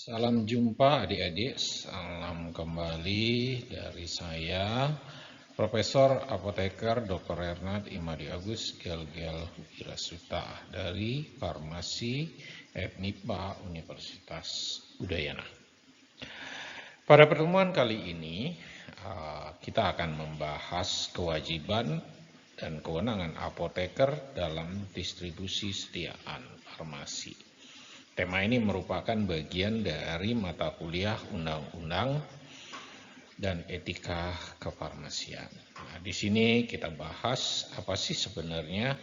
Salam jumpa adik-adik, salam kembali dari saya, Profesor Apoteker Dr. Ernad Imadi Agus Gel-Gel Wirasuta dari Farmasi FMIPA Universitas Udayana. Pada pertemuan kali ini, kita akan membahas kewajiban dan kewenangan apoteker dalam distribusi sediaan farmasi. Tema ini merupakan bagian dari mata kuliah Undang-Undang dan Etika Kefarmasian. Nah, di sini kita bahas apa sih sebenarnya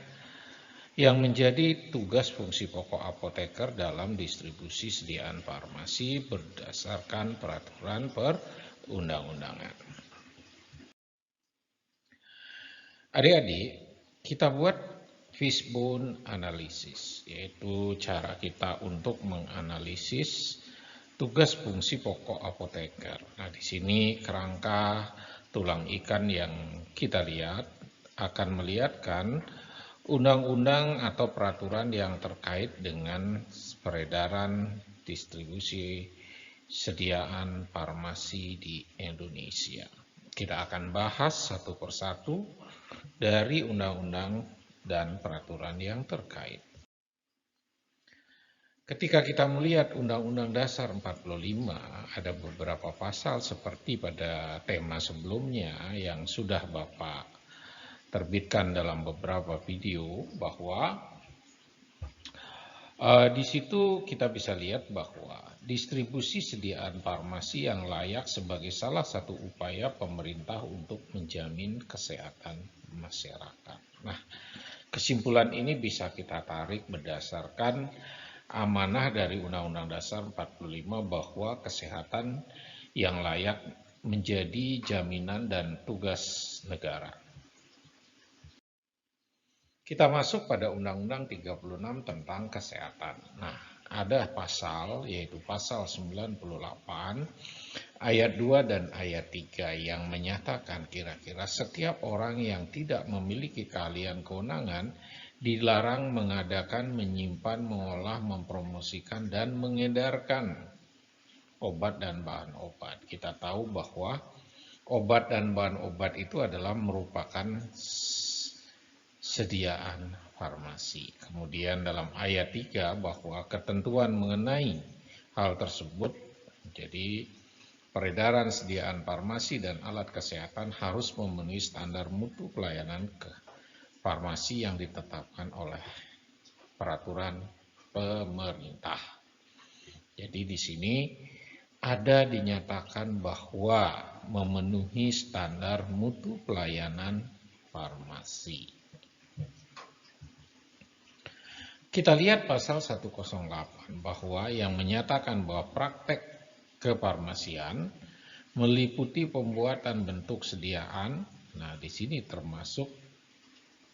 yang menjadi tugas fungsi pokok apoteker dalam distribusi sediaan farmasi berdasarkan peraturan perundang-undangan. Adik-adik, kita buat fishbone analisis, yaitu cara kita untuk menganalisis tugas fungsi pokok apoteker. Nah, di sini kerangka tulang ikan yang kita lihat akan melihatkan undang-undang atau peraturan yang terkait dengan peredaran distribusi sediaan farmasi di Indonesia. Kita akan bahas satu persatu dari undang-undang dan peraturan yang terkait. Ketika kita melihat Undang-Undang Dasar 45, ada beberapa pasal seperti pada tema sebelumnya yang sudah Bapak terbitkan dalam beberapa video, bahwa di situ kita bisa lihat bahwa distribusi sediaan farmasi yang layak sebagai salah satu upaya pemerintah untuk menjamin kesehatan masyarakat. Nah, kesimpulan ini bisa kita tarik berdasarkan amanah dari Undang-Undang Dasar 45 bahwa kesehatan yang layak menjadi jaminan dan tugas negara. Kita masuk pada Undang-Undang 36 tentang kesehatan. Nah, ada pasal, yaitu pasal 98 ayat 2 dan ayat 3 yang menyatakan kira-kira setiap orang yang tidak memiliki keahlian kewenangan dilarang mengadakan, menyimpan, mengolah, mempromosikan, dan mengedarkan obat dan bahan obat. Kita tahu bahwa obat dan bahan obat itu adalah merupakan sediaan farmasi. Kemudian dalam ayat 3 bahwa ketentuan mengenai hal tersebut, jadi peredaran sediaan farmasi dan alat kesehatan harus memenuhi standar mutu pelayanan ke farmasi yang ditetapkan oleh peraturan pemerintah. Jadi di sini ada dinyatakan bahwa memenuhi standar mutu pelayanan farmasi. Kita lihat pasal 108 bahwa yang menyatakan bahwa praktek kefarmasian meliputi pembuatan bentuk sediaan. Nah, di sini termasuk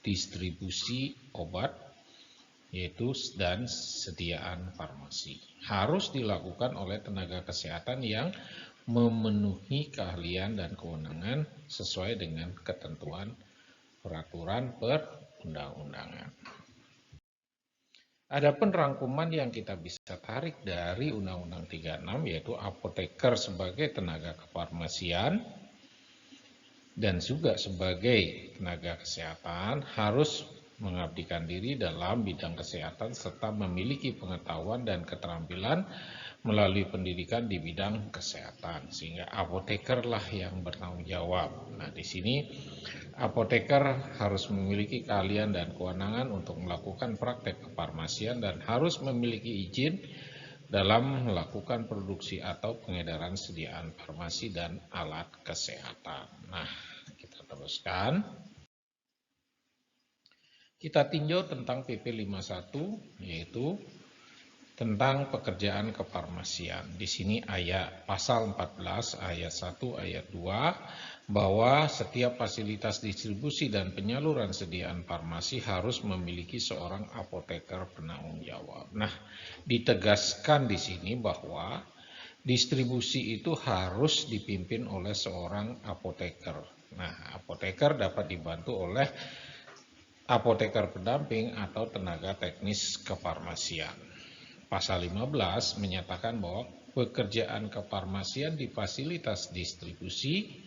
distribusi obat, yaitu dan sediaan farmasi. Harus dilakukan oleh tenaga kesehatan yang memenuhi keahlian dan kewenangan sesuai dengan ketentuan peraturan perundang-undangan. Adapun rangkuman yang kita bisa tarik dari Undang-Undang 36 yaitu apoteker sebagai tenaga kefarmasian dan juga sebagai tenaga kesehatan harus mengabdikan diri dalam bidang kesehatan serta memiliki pengetahuan dan keterampilan melalui pendidikan di bidang kesehatan, sehingga apotekerlah yang bertanggung jawab. Nah, di sini apoteker harus memiliki keahlian dan kewenangan untuk melakukan praktek kefarmasian dan harus memiliki izin dalam melakukan produksi atau pengedaran sediaan farmasi dan alat kesehatan. Nah, kita teruskan. Kita tinjau tentang PP 51, yaitu tentang pekerjaan kefarmasian. Di sini ayat pasal 14 ayat 1 ayat 2 bahwa setiap fasilitas distribusi dan penyaluran sediaan farmasi harus memiliki seorang apoteker penanggung jawab. Nah, ditegaskan di sini bahwa distribusi itu harus dipimpin oleh seorang apoteker. Nah, apoteker dapat dibantu oleh apoteker pendamping atau tenaga teknis kefarmasian. pasal 15 menyatakan bahwa pekerjaan kefarmasian di fasilitas distribusi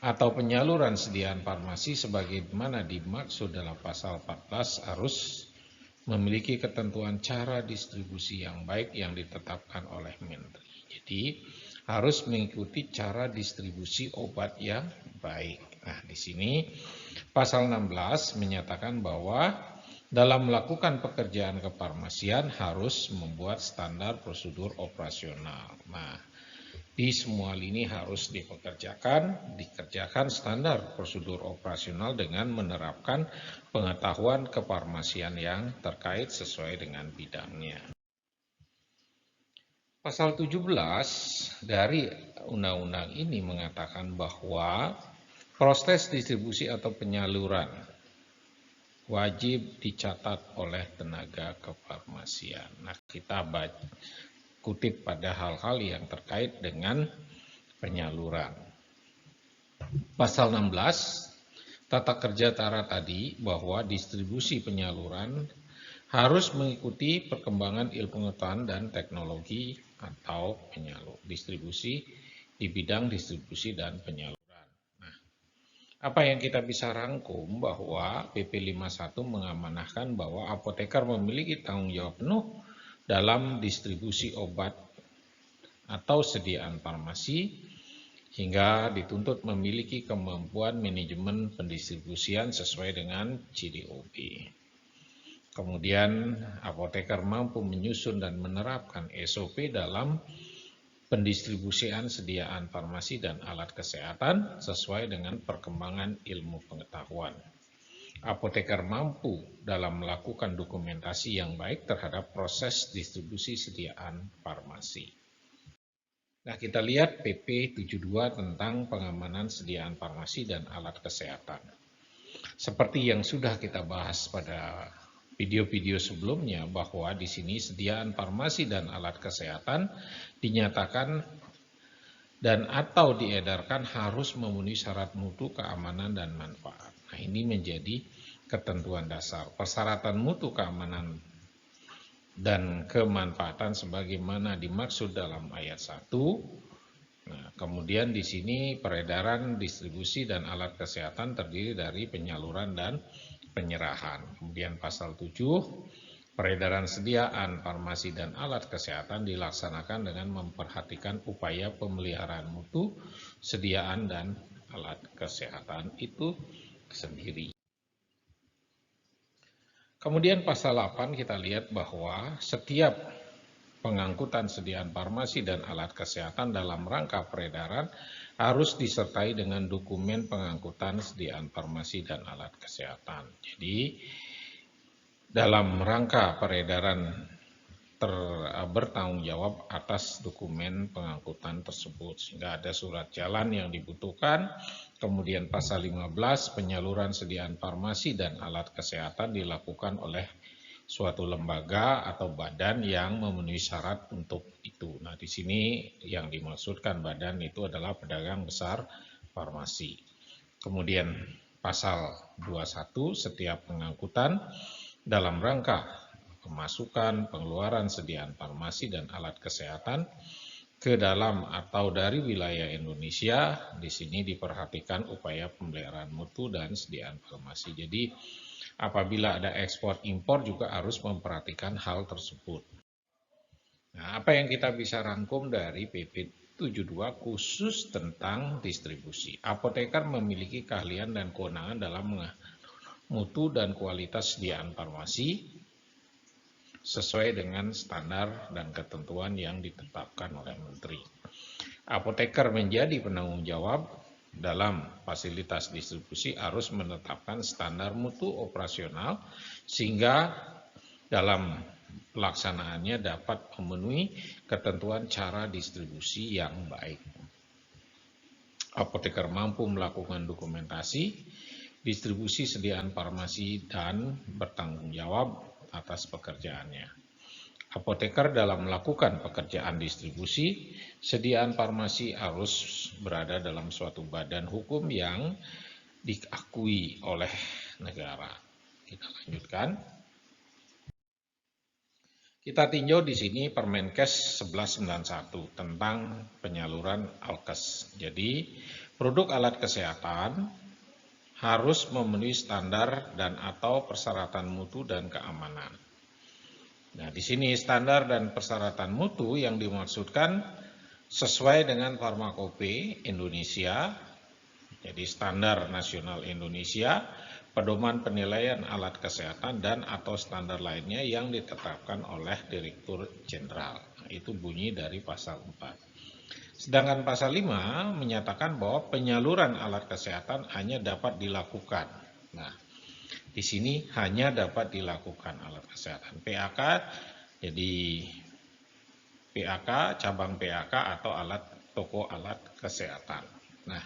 atau penyaluran sediaan farmasi sebagaimana dimaksud dalam pasal 14 harus memiliki ketentuan cara distribusi yang baik yang ditetapkan oleh Menteri. Jadi harus mengikuti cara distribusi obat yang baik. Nah, di sini pasal 16 menyatakan bahwa dalam melakukan pekerjaan kefarmasian harus membuat standar prosedur operasional. Nah, di semua lini harus dikerjakan standar prosedur operasional dengan menerapkan pengetahuan kefarmasian yang terkait sesuai dengan bidangnya. Pasal 17 dari undang-undang ini mengatakan bahwa proses distribusi atau penyaluran wajib dicatat oleh tenaga kefarmasian. Nah, kita kutip pada hal-hal yang terkait dengan penyaluran. Pasal 16, tata kerja tara tadi bahwa distribusi penyaluran harus mengikuti perkembangan ilmu pengetahuan dan teknologi atau distribusi di bidang distribusi dan penyaluran. Apa yang kita bisa rangkum bahwa PP 51 mengamanahkan bahwa apoteker memiliki tanggung jawab penuh dalam distribusi obat atau sediaan farmasi hingga dituntut memiliki kemampuan manajemen pendistribusian sesuai dengan CDOP. Kemudian apoteker mampu menyusun dan menerapkan SOP dalam pendistribusian sediaan farmasi dan alat kesehatan sesuai dengan perkembangan ilmu pengetahuan. Apoteker mampu dalam melakukan dokumentasi yang baik terhadap proses distribusi sediaan farmasi. Nah, kita lihat PP 72 tentang pengamanan sediaan farmasi dan alat kesehatan. Seperti yang sudah kita bahas pada video-video sebelumnya bahwa di sini sediaan farmasi dan alat kesehatan dinyatakan dan atau diedarkan harus memenuhi syarat mutu, keamanan, dan manfaat. Nah, ini menjadi ketentuan dasar. Persyaratan mutu, keamanan, dan kemanfaatan sebagaimana dimaksud dalam ayat 1. Nah, kemudian di sini peredaran, distribusi, dan alat kesehatan terdiri dari penyaluran dan penyerahan. Kemudian pasal 7, peredaran sediaan farmasi dan alat kesehatan dilaksanakan dengan memperhatikan upaya pemeliharaan mutu, sediaan, dan alat kesehatan itu sendiri. Kemudian pasal 8 kita lihat bahwa setiap pengangkutan sediaan farmasi dan alat kesehatan dalam rangka peredaran harus disertai dengan dokumen pengangkutan sediaan farmasi dan alat kesehatan. Jadi, dalam rangka peredaran bertanggung jawab atas dokumen pengangkutan tersebut, sehingga ada surat jalan yang dibutuhkan. Kemudian pasal 15, penyaluran sediaan farmasi dan alat kesehatan dilakukan oleh suatu lembaga atau badan yang memenuhi syarat untuk itu. Nah, di sini yang dimaksudkan badan itu adalah pedagang besar farmasi. Kemudian pasal 21, setiap pengangkutan dalam rangka pemasukan, pengeluaran sediaan farmasi dan alat kesehatan ke dalam atau dari wilayah Indonesia, di sini diperhatikan upaya pemeliharaan mutu dan sediaan farmasi. Jadi, apabila ada ekspor impor juga harus memperhatikan hal tersebut. Nah, apa yang kita bisa rangkum dari PP 72 khusus tentang distribusi? Apoteker memiliki keahlian dan kewenangan dalam mutu dan kualitas sediaan farmasi sesuai dengan standar dan ketentuan yang ditetapkan oleh Menteri. Apoteker menjadi penanggung jawab dalam fasilitas distribusi harus menetapkan standar mutu operasional sehingga dalam pelaksanaannya dapat memenuhi ketentuan cara distribusi yang baik. Apoteker mampu melakukan dokumentasi distribusi sediaan farmasi dan bertanggung jawab atas pekerjaannya. Apoteker dalam melakukan pekerjaan distribusi sediaan farmasi harus berada dalam suatu badan hukum yang diakui oleh negara. Kita lanjutkan. Kita tinjau di sini Permenkes 1191 tentang penyaluran alkes. Jadi, produk alat kesehatan harus memenuhi standar dan atau persyaratan mutu dan keamanan. Nah, di sini standar dan persyaratan mutu yang dimaksudkan sesuai dengan Farmakope Indonesia, jadi standar nasional Indonesia, pedoman penilaian alat kesehatan dan atau standar lainnya yang ditetapkan oleh Direktur Jenderal. Nah, itu bunyi dari pasal 4. Sedangkan pasal 5 menyatakan bahwa penyaluran alat kesehatan hanya dapat dilakukan. Nah, di sini hanya dapat dilakukan alat kesehatan PAK, jadi PAK, cabang PAK atau toko alat kesehatan. Nah,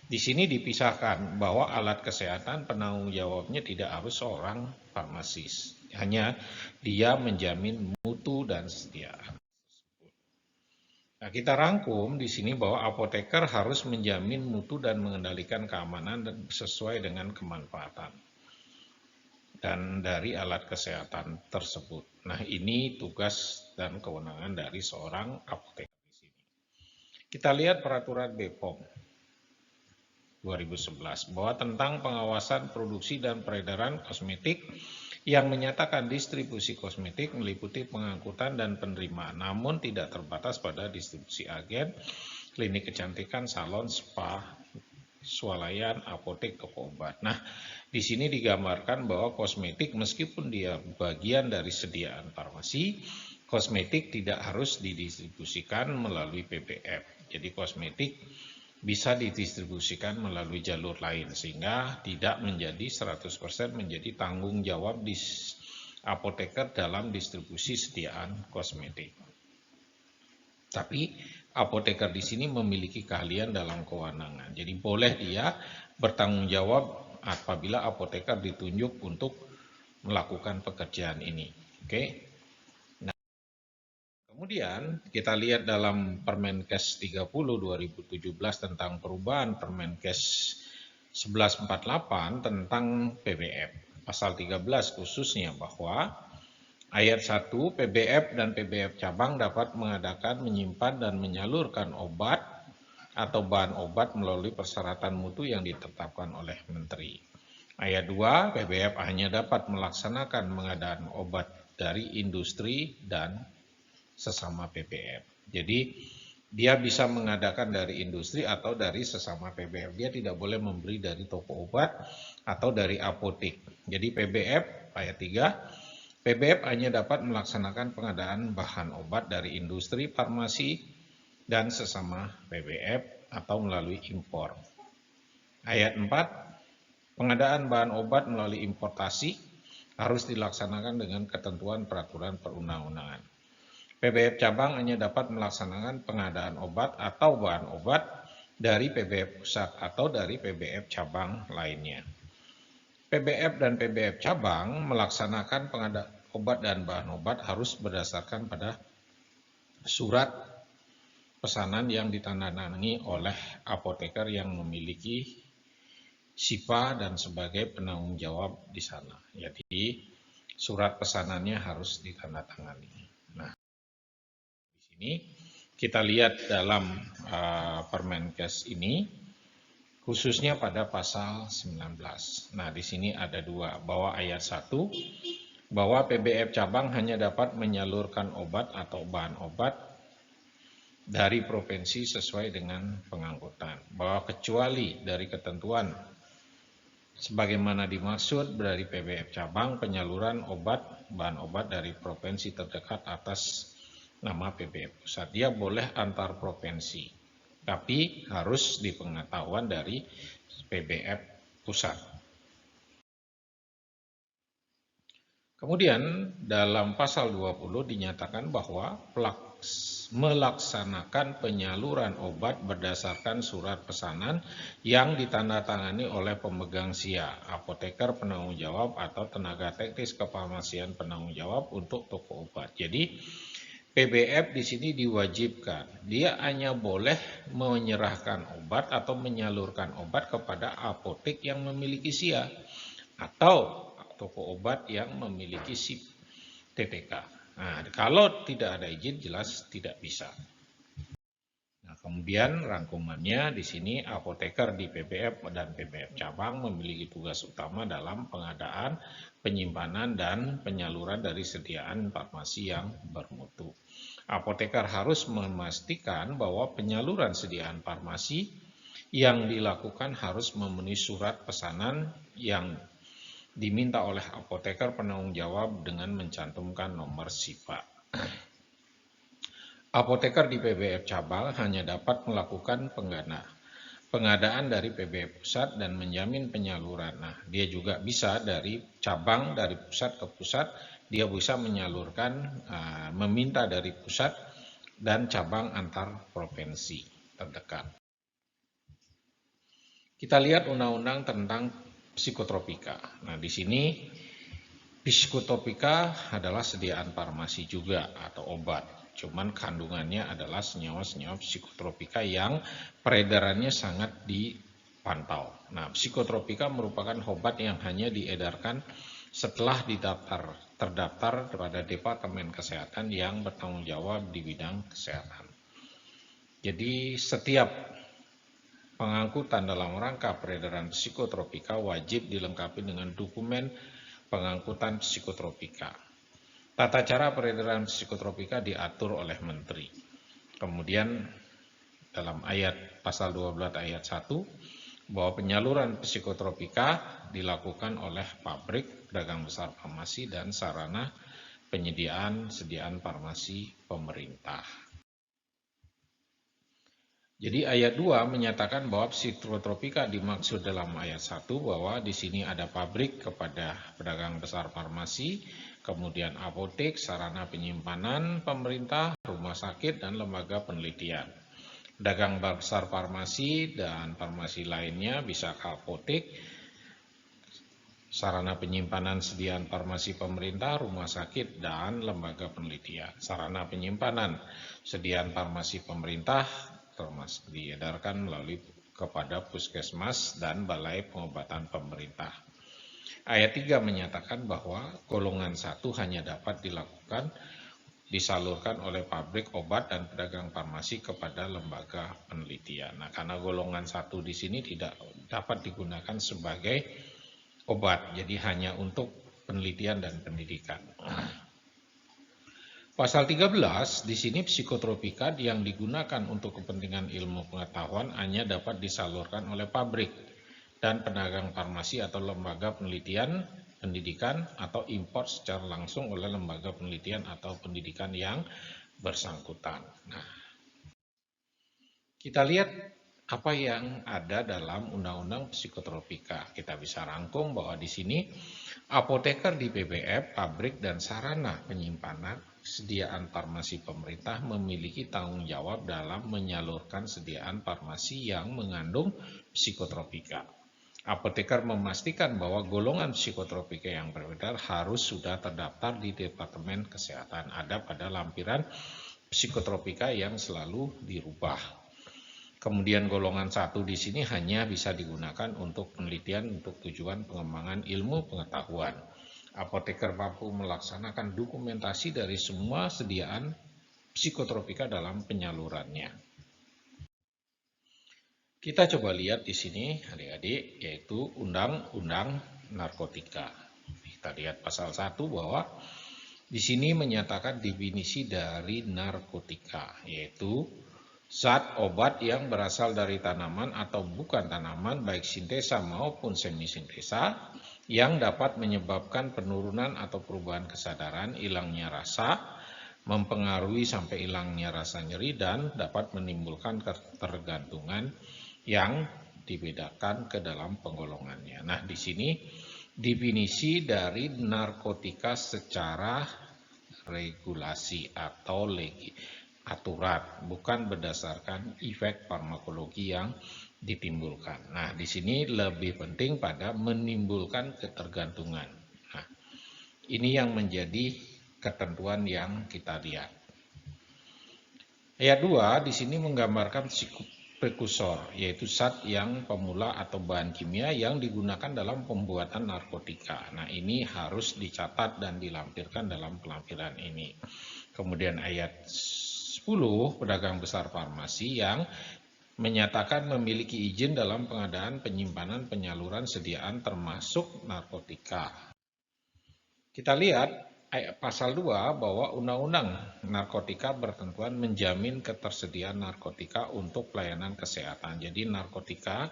di sini dipisahkan bahwa alat kesehatan penanggung jawabnya tidak harus seorang farmasis, hanya dia menjamin mutu dan kesetiaan. Nah, kita rangkum di sini bahwa apoteker harus menjamin mutu dan mengendalikan keamanan dan sesuai dengan kemanfaatan dan dari alat kesehatan tersebut. Nah, ini tugas dan kewenangan dari seorang apoteker di sini. Kita lihat peraturan BPOM 2011 bahwa tentang pengawasan produksi dan peredaran kosmetik yang menyatakan distribusi kosmetik meliputi pengangkutan dan penerimaan, namun tidak terbatas pada distribusi agen, klinik kecantikan, salon, spa, swalayan, apotek, toko obat. Nah, di sini digambarkan bahwa kosmetik meskipun dia bagian dari sediaan farmasi, kosmetik tidak harus didistribusikan melalui PBF. Jadi kosmetik bisa didistribusikan melalui jalur lain sehingga tidak menjadi 100% menjadi tanggung jawab di apoteker dalam distribusi sediaan kosmetik. Tapi apoteker di sini memiliki keahlian dalam kewenangan. Jadi boleh dia bertanggung jawab apabila apoteker ditunjuk untuk melakukan pekerjaan ini. Oke. Kemudian kita lihat dalam Permenkes 30 2017 tentang perubahan Permenkes 1148 tentang PBF. Pasal 13 khususnya bahwa ayat 1 PBF dan PBF cabang dapat mengadakan, menyimpan dan menyalurkan obat atau bahan obat melalui persyaratan mutu yang ditetapkan oleh Menteri. Ayat 2 PBF hanya dapat melaksanakan pengadaan obat dari industri dan sesama PBF. Jadi dia bisa mengadakan dari industri atau dari sesama PBF. Dia tidak boleh membeli dari toko obat atau dari apotek. Jadi PBF ayat 3, PBF hanya dapat melaksanakan pengadaan bahan obat dari industri, farmasi, dan sesama PBF atau melalui impor. Ayat 4, pengadaan bahan obat melalui importasi harus dilaksanakan dengan ketentuan peraturan perundang-undangan. PBF cabang hanya dapat melaksanakan pengadaan obat atau bahan obat dari PBF pusat atau dari PBF cabang lainnya. PBF dan PBF cabang melaksanakan pengadaan obat dan bahan obat harus berdasarkan pada surat pesanan yang ditandatangani oleh apoteker yang memiliki SIPA dan sebagai penanggung jawab di sana. Jadi surat pesanannya harus ditandatangani. Nah, ini kita lihat dalam Permenkes ini khususnya pada pasal 19. Nah, di sini ada dua, bahwa ayat 1 bahwa PBF cabang hanya dapat menyalurkan obat atau bahan obat dari provinsi sesuai dengan pengangkutan, bahwa kecuali dari ketentuan sebagaimana dimaksud dari PBF cabang, penyaluran obat bahan obat dari provinsi terdekat atas nama PBF pusat. Dia boleh antar provinsi, tapi harus dipengetahuan dari PBF pusat. Kemudian dalam pasal 20 dinyatakan bahwa melaksanakan penyaluran obat berdasarkan surat pesanan yang ditandatangani oleh pemegang SIA, apoteker penanggung jawab atau tenaga teknis kefarmasian penanggung jawab untuk toko obat. Jadi PBF di sini diwajibkan, dia hanya boleh menyerahkan obat atau menyalurkan obat kepada apotek yang memiliki SIA atau toko obat yang memiliki SIP TTK. Nah, kalau tidak ada izin jelas tidak bisa. Nah, kemudian rangkumannya di sini apoteker di PBF dan PBF cabang memiliki tugas utama dalam pengadaan, penyimpanan, dan penyaluran dari sediaan farmasi yang bermutu. Apoteker harus memastikan bahwa penyaluran sediaan farmasi yang dilakukan harus memenuhi surat pesanan yang diminta oleh apoteker penanggung jawab dengan mencantumkan nomor SIPA. Apoteker di PBF cabang hanya dapat melakukan pengadaan dari PBF pusat dan menjamin penyaluran. Nah, dia juga bisa dari cabang, dari pusat ke pusat, dia bisa menyalurkan, meminta dari pusat dan cabang antar provinsi terdekat. Kita lihat undang-undang tentang psikotropika. Nah, di sini psikotropika adalah sediaan farmasi juga atau obat. Cuman kandungannya adalah senyawa-senyawa psikotropika yang peredarannya sangat dipantau. Nah, psikotropika merupakan obat yang hanya diedarkan setelah terdaftar pada Departemen Kesehatan yang bertanggung jawab di bidang kesehatan. Jadi setiap pengangkutan dalam rangka peredaran psikotropika wajib dilengkapi dengan dokumen pengangkutan psikotropika. Tata cara peredaran psikotropika diatur oleh Menteri. Kemudian dalam pasal 12 ayat 1 bahwa penyaluran psikotropika dilakukan oleh pabrik, pedagang besar farmasi, dan sarana sediaan farmasi pemerintah. Jadi ayat 2 menyatakan bahwa psikotropika dimaksud dalam ayat 1 bahwa di sini ada pabrik kepada pedagang besar farmasi, kemudian apotek, sarana penyimpanan pemerintah, rumah sakit, dan lembaga penelitian. Pedagang besar farmasi dan farmasi lainnya bisa ke apotek, sarana penyimpanan sediaan farmasi pemerintah, rumah sakit, dan lembaga penelitian. Sarana penyimpanan sediaan farmasi pemerintah termasuk diedarkan melalui kepada puskesmas dan balai pengobatan pemerintah. Ayat 3 menyatakan bahwa golongan 1 hanya dapat disalurkan oleh pabrik obat dan pedagang farmasi kepada lembaga penelitian. Nah, karena golongan 1 di sini tidak dapat digunakan sebagai obat, jadi hanya untuk penelitian dan pendidikan. Pasal 13, di sini psikotropika yang digunakan untuk kepentingan ilmu pengetahuan hanya dapat disalurkan oleh pabrik dan pedagang farmasi atau lembaga penelitian, pendidikan, atau impor secara langsung oleh lembaga penelitian atau pendidikan yang bersangkutan. Nah, kita lihat apa yang ada dalam Undang-Undang Psikotropika. Kita bisa rangkum bahwa di sini apoteker di PBF, pabrik, dan sarana penyimpanan sediaan farmasi pemerintah memiliki tanggung jawab dalam menyalurkan sediaan farmasi yang mengandung psikotropika. Apoteker memastikan bahwa golongan psikotropika yang beredar harus sudah terdaftar di Departemen Kesehatan. Ada pada lampiran psikotropika yang selalu dirubah. Kemudian golongan 1 di sini hanya bisa digunakan untuk penelitian untuk tujuan pengembangan ilmu pengetahuan. Apoteker mampu melaksanakan dokumentasi dari semua sediaan psikotropika dalam penyalurannya. Kita coba lihat di sini adik-adik, yaitu Undang-Undang Narkotika. Kita lihat pasal 1 bahwa di sini menyatakan definisi dari narkotika, yaitu zat obat yang berasal dari tanaman atau bukan tanaman, baik sintesa maupun semisintesa, yang dapat menyebabkan penurunan atau perubahan kesadaran, hilangnya rasa, mempengaruhi sampai hilangnya rasa nyeri, dan dapat menimbulkan ketergantungan yang dibedakan ke dalam penggolongannya. Nah, di sini definisi dari narkotika secara regulasi atau aturan, bukan berdasarkan efek farmakologi yang ditimbulkan. Nah, di sini lebih penting pada menimbulkan ketergantungan. Nah, ini yang menjadi ketentuan yang kita lihat. Ayat 2 di sini menggambarkan prekursor, yaitu zat yang pemula atau bahan kimia yang digunakan dalam pembuatan narkotika. Nah, ini harus dicatat dan dilampirkan dalam pelampiran ini. Kemudian ayat 10, pedagang besar farmasi yang menyatakan memiliki izin dalam pengadaan, penyimpanan, penyaluran, sediaan termasuk narkotika. Kita lihat pasal 2 bahwa Undang-Undang Narkotika bertentuan menjamin ketersediaan narkotika untuk pelayanan kesehatan. Jadi narkotika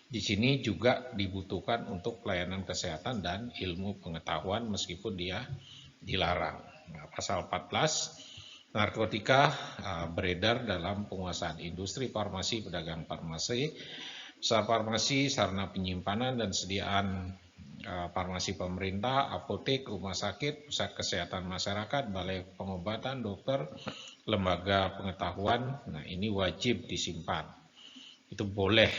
di sini juga dibutuhkan untuk pelayanan kesehatan dan ilmu pengetahuan meskipun dia dilarang. Nah, pasal 14, narkotika beredar dalam penguasaan industri farmasi, pedagang farmasi, besar farmasi, sarana penyimpanan dan sediaan farmasi pemerintah, apotek, rumah sakit, pusat kesehatan masyarakat, balai pengobatan, dokter, lembaga pengetahuan. Nah, ini wajib disimpan. Itu boleh,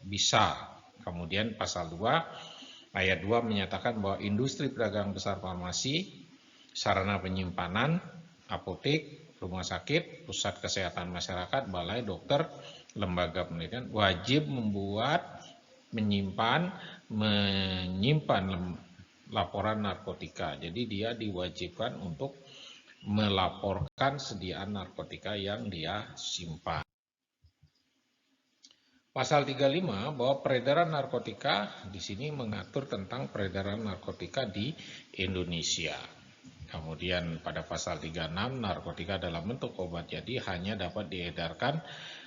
bisa. Kemudian pasal 2 ayat 2 menyatakan bahwa industri pedagang besar farmasi, sarana penyimpanan, apotek, rumah sakit, pusat kesehatan masyarakat, balai, dokter, lembaga penelitian wajib membuat, menyimpan laporan narkotika. Jadi dia diwajibkan untuk melaporkan sediaan narkotika yang dia simpan. Pasal 35 bahwa peredaran narkotika di sini mengatur tentang peredaran narkotika di Indonesia. Kemudian pada pasal 36, narkotika dalam bentuk obat jadi hanya dapat diedarkan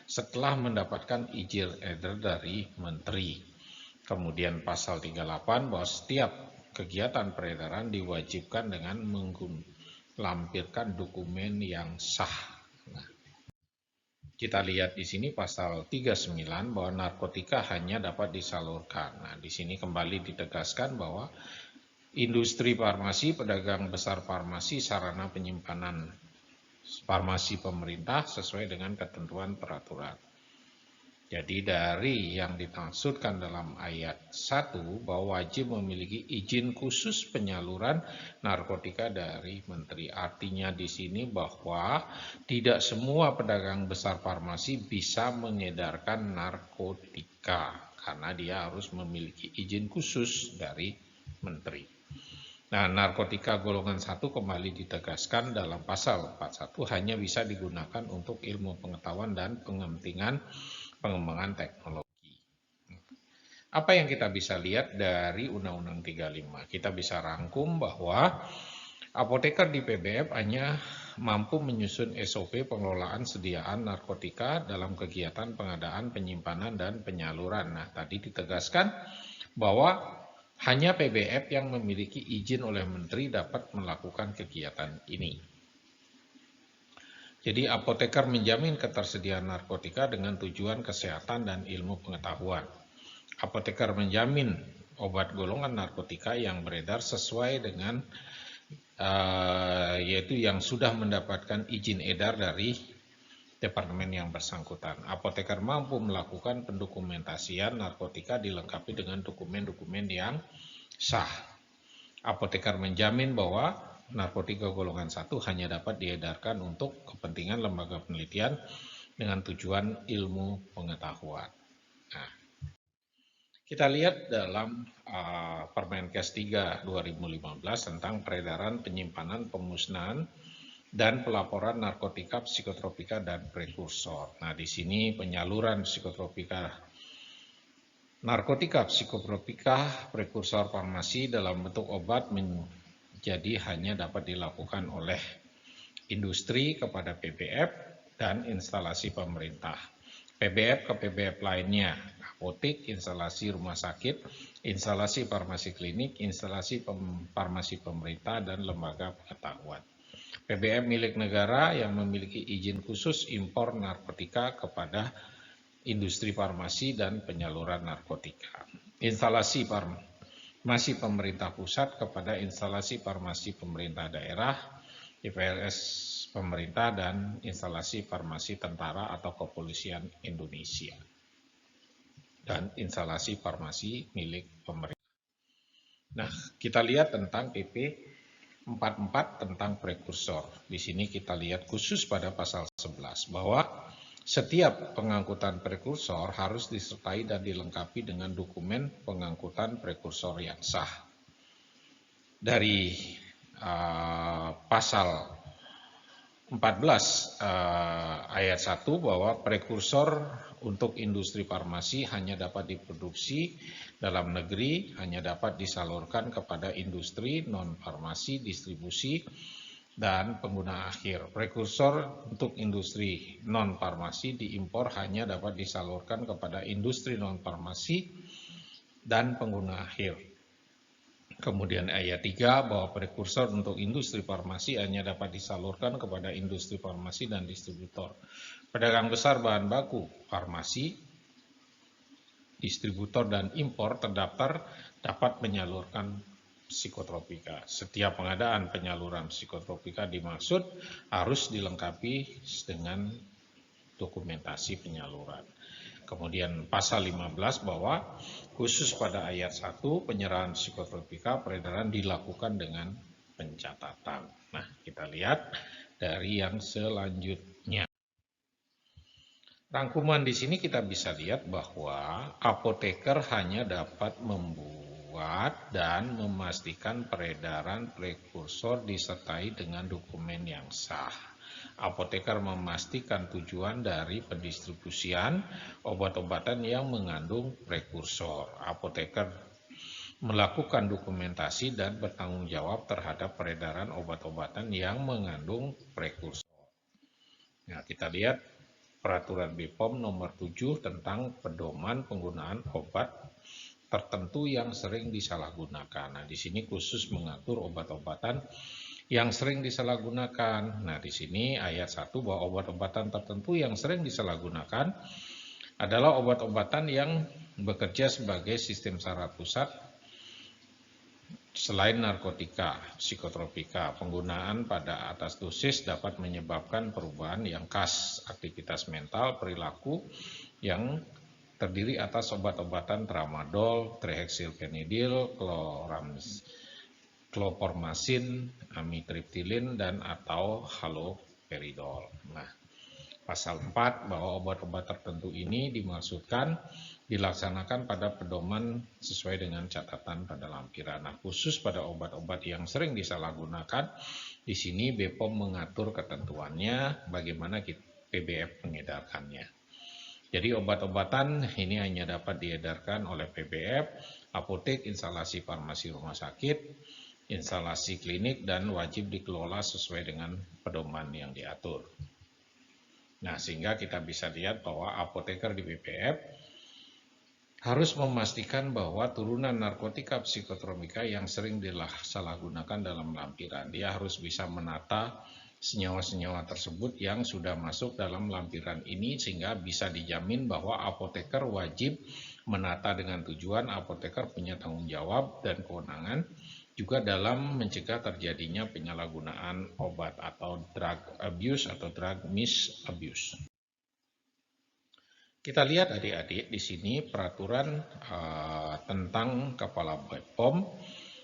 setelah mendapatkan izin edar dari menteri. Kemudian pasal 38 bahwa setiap kegiatan peredaran diwajibkan dengan melampirkan dokumen yang sah. Nah, kita lihat di sini pasal 39 bahwa narkotika hanya dapat disalurkan. Nah, di sini kembali ditegaskan bahwa industri farmasi, pedagang besar farmasi, sarana penyimpanan farmasi pemerintah sesuai dengan ketentuan peraturan. Jadi dari yang dimaksudkan dalam ayat 1 bahwa wajib memiliki izin khusus penyaluran narkotika dari menteri. Artinya di sini bahwa tidak semua pedagang besar farmasi bisa mengedarkan narkotika karena dia harus memiliki izin khusus dari menteri. Nah, narkotika golongan 1 kembali ditegaskan dalam pasal 41 hanya bisa digunakan untuk ilmu pengetahuan dan pengembangan teknologi. Apa yang kita bisa lihat dari Undang-Undang 35? Kita bisa rangkum bahwa apoteker di PBF hanya mampu menyusun SOP pengelolaan sediaan narkotika dalam kegiatan pengadaan, penyimpanan, dan penyaluran. Nah, tadi ditegaskan bahwa hanya PBF yang memiliki izin oleh menteri dapat melakukan kegiatan ini. Jadi apoteker menjamin ketersediaan narkotika dengan tujuan kesehatan dan ilmu pengetahuan. Apoteker menjamin obat golongan narkotika yang beredar sesuai dengan yaitu yang sudah mendapatkan izin edar dari departemen yang bersangkutan. Apoteker mampu melakukan pendokumentasian narkotika dilengkapi dengan dokumen-dokumen yang sah. Apoteker menjamin bahwa narkotika golongan 1 hanya dapat diedarkan untuk kepentingan lembaga penelitian dengan tujuan ilmu pengetahuan. Nah, kita lihat dalam Permenkes 3 2015 tentang peredaran, penyimpanan, pemusnahan, dan pelaporan narkotika, psikotropika, dan prekursor. Nah, di sini penyaluran narkotika, psikotropika, prekursor farmasi dalam bentuk obat jadi hanya dapat dilakukan oleh industri kepada PBF dan instalasi pemerintah. PBF ke PBF lainnya, apotek, instalasi rumah sakit, instalasi farmasi klinik, instalasi farmasi pemerintah, dan lembaga pengetahuan. PBF milik negara yang memiliki izin khusus impor narkotika kepada industri farmasi dan penyaluran narkotika. Instalasi farmasi pemerintah pusat kepada instalasi farmasi pemerintah daerah, IPLS pemerintah, dan instalasi farmasi tentara atau kepolisian Indonesia, dan instalasi farmasi milik pemerintah. Nah, kita lihat tentang PP 44 tentang prekursor. Di sini kita lihat khusus pada pasal 11 bahwa Setiap pengangkutan prekursor harus disertai dan dilengkapi dengan dokumen pengangkutan prekursor yang sah. Dari pasal 14 ayat 1 bahwa prekursor untuk industri farmasi hanya dapat diproduksi dalam negeri, hanya dapat disalurkan kepada industri non-farmasi, distribusi, dan pengguna akhir. Prekursor untuk industri non-farmasi diimpor hanya dapat disalurkan kepada industri non-farmasi dan pengguna akhir. Kemudian ayat 3 bahwa prekursor untuk industri farmasi hanya dapat disalurkan kepada industri farmasi dan distributor. Pedagang besar bahan baku farmasi, distributor dan impor terdaftar dapat menyalurkan psikotropika. Setiap pengadaan penyaluran psikotropika dimaksud harus dilengkapi dengan dokumentasi penyaluran. Kemudian pasal 15 bahwa khusus pada ayat 1 penyerahan psikotropika peredaran dilakukan dengan pencatatan. Nah, kita lihat dari yang selanjutnya. Rangkuman di sini kita bisa lihat bahwa apoteker hanya dapat membuat dan memastikan peredaran prekursor disertai dengan dokumen yang sah. Apoteker memastikan tujuan dari pendistribusian obat-obatan yang mengandung prekursor. Apoteker melakukan dokumentasi dan bertanggung jawab terhadap peredaran obat-obatan yang mengandung prekursor. Nah, kita lihat Peraturan BPOM nomor 7 tentang pedoman penggunaan obat tertentu yang sering disalahgunakan. Nah, di sini khusus mengatur obat-obatan yang sering disalahgunakan. Nah, di sini ayat 1 bahwa obat-obatan tertentu yang sering disalahgunakan adalah obat-obatan yang bekerja sebagai sistem saraf pusat selain narkotika, psikotropika. Penggunaan pada atas dosis dapat menyebabkan perubahan yang khas aktivitas mental, perilaku yang terdiri atas obat-obatan tramadol, trihexylphenidil, klorpromazin, amitriptilin, dan atau haloperidol. Nah, pasal 4 bahwa obat-obat tertentu ini dimaksudkan dilaksanakan pada pedoman sesuai dengan catatan pada lampiran. Nah, khusus pada obat-obat yang sering disalahgunakan, di sini BPOM mengatur ketentuannya bagaimana PBF mengedarkannya. Jadi obat-obatan ini hanya dapat diedarkan oleh PBF, apotek, instalasi farmasi rumah sakit, instalasi klinik, dan wajib dikelola sesuai dengan pedoman yang diatur. Nah, sehingga kita bisa lihat bahwa apoteker di BPF harus memastikan bahwa turunan narkotika psikotropika yang sering disalahgunakan dalam lampiran. Dia harus bisa menata senyawa-senyawa tersebut yang sudah masuk dalam lampiran ini sehingga bisa dijamin bahwa apoteker wajib menata dengan tujuan. Apoteker punya tanggung jawab dan kewenangan juga dalam mencegah terjadinya penyalahgunaan obat atau drug abuse atau drug misabuse. Kita lihat adik-adik di sini peraturan tentang Kepala BPOM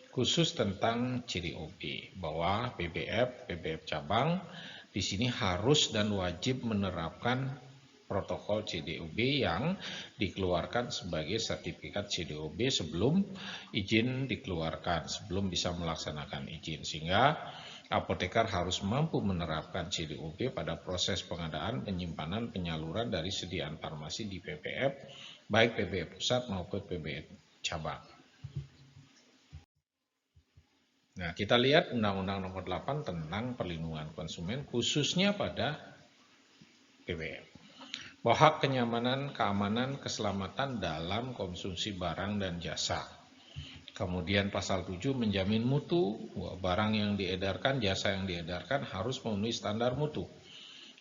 khusus tentang CDOB bahwa PBF cabang di sini harus dan wajib menerapkan protokol CDOB yang dikeluarkan sebagai sertifikat CDOB sebelum izin dikeluarkan, sebelum bisa melaksanakan izin, sehingga apoteker harus mampu menerapkan CDOB pada proses pengadaan, penyimpanan, penyaluran dari sediaan farmasi di PBF, baik PBF pusat maupun PBF cabang. Nah, kita lihat Undang-Undang Nomor 8 tentang Perlindungan Konsumen khususnya pada PBF. Bahwa hak kenyamanan, keamanan, keselamatan dalam konsumsi barang dan jasa. Kemudian pasal 7 menjamin mutu, barang yang diedarkan, jasa yang diedarkan harus memenuhi standar mutu.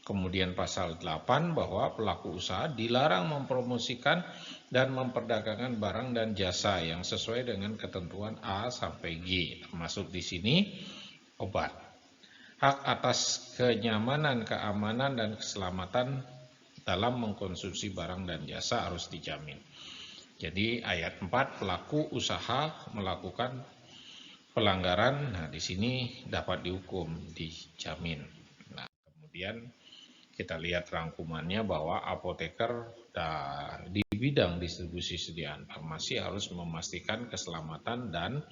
Kemudian pasal 8 bahwa pelaku usaha dilarang mempromosikan dan memperdagangkan barang dan jasa yang sesuai dengan ketentuan A sampai G, termasuk di sini obat. Hak atas kenyamanan, keamanan, dan keselamatan dalam mengkonsumsi barang dan jasa harus dijamin. Jadi ayat 4 pelaku usaha melakukan pelanggaran, nah di sini dapat dihukum, dijamin. Nah, kemudian Kita lihat rangkumannya bahwa apoteker di bidang distribusi sediaan farmasi harus memastikan keselamatan dan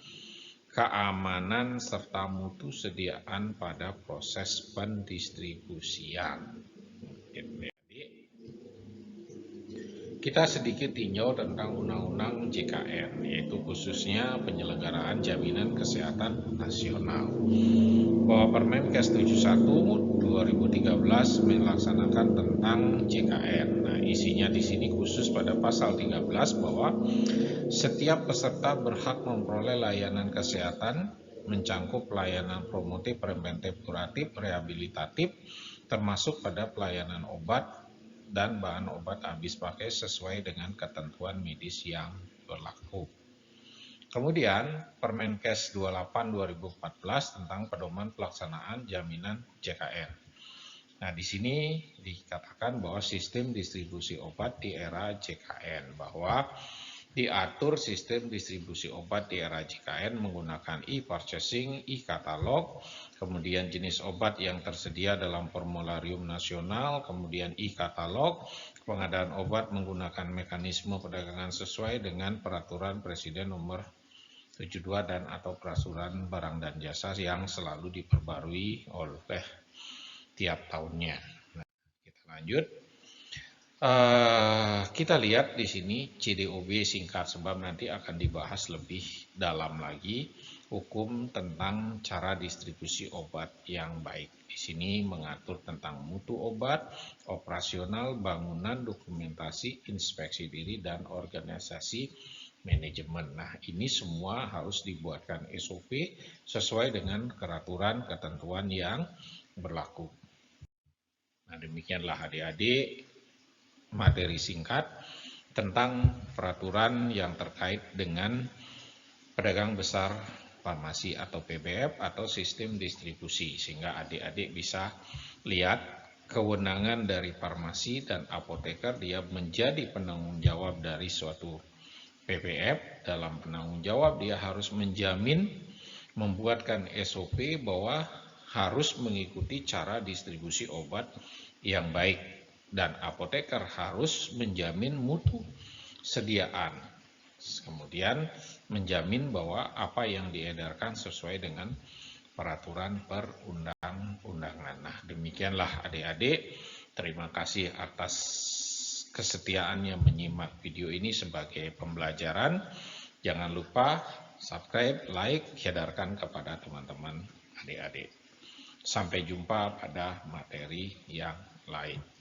keamanan serta mutu sediaan pada proses pendistribusian. Jadi, kita sedikit tinjau tentang Undang-Undang JKN, yaitu khususnya penyelenggaraan jaminan kesehatan nasional. Bahwa Permenkes 71 2013 melaksanakan tentang JKN. Nah, isinya di sini khusus pada pasal 13 bahwa setiap peserta berhak memperoleh layanan kesehatan mencangkup pelayanan promotif, preventif, kuratif, rehabilitatif, termasuk pada pelayanan obat dan bahan obat habis pakai sesuai dengan ketentuan medis yang berlaku. Kemudian Permenkes 28 2014 tentang pedoman pelaksanaan jaminan JKN. Nah, di sini dikatakan bahwa sistem distribusi obat di era JKN, bahwa diatur sistem distribusi obat di era JKN menggunakan e-purchasing, e-katalog, kemudian jenis obat yang tersedia dalam formularium nasional, kemudian e-katalog, pengadaan obat menggunakan mekanisme perdagangan sesuai dengan peraturan Presiden nomor 72 dan atau peraturan barang dan jasa yang selalu diperbarui oleh tiap tahunnya. Nah, kita lanjut. Kita lihat di sini CDOB singkat sebab nanti akan dibahas lebih dalam lagi hukum tentang cara distribusi obat yang baik. Di sini mengatur tentang mutu obat, operasional, bangunan, dokumentasi, inspeksi diri, dan organisasi manajemen. Nah, ini semua harus dibuatkan SOP sesuai dengan peraturan ketentuan yang berlaku. Nah, demikianlah adik-adik materi singkat tentang peraturan yang terkait dengan pedagang besar farmasi atau PBF atau sistem distribusi, sehingga adik-adik bisa lihat kewenangan dari farmasi dan apoteker, dia menjadi penanggung jawab dari suatu PBF. Dalam penanggung jawab dia harus menjamin, membuatkan SOP bahwa harus mengikuti cara distribusi obat yang baik, dan apoteker harus menjamin mutu sediaan, kemudian menjamin bahwa apa yang diedarkan sesuai dengan peraturan perundang-undangan. Nah, demikianlah adik-adik, terima kasih atas kesetiaannya menyimak video ini sebagai pembelajaran. Jangan lupa subscribe, like, edarkan kepada teman-teman adik-adik. Sampai jumpa pada materi yang lain.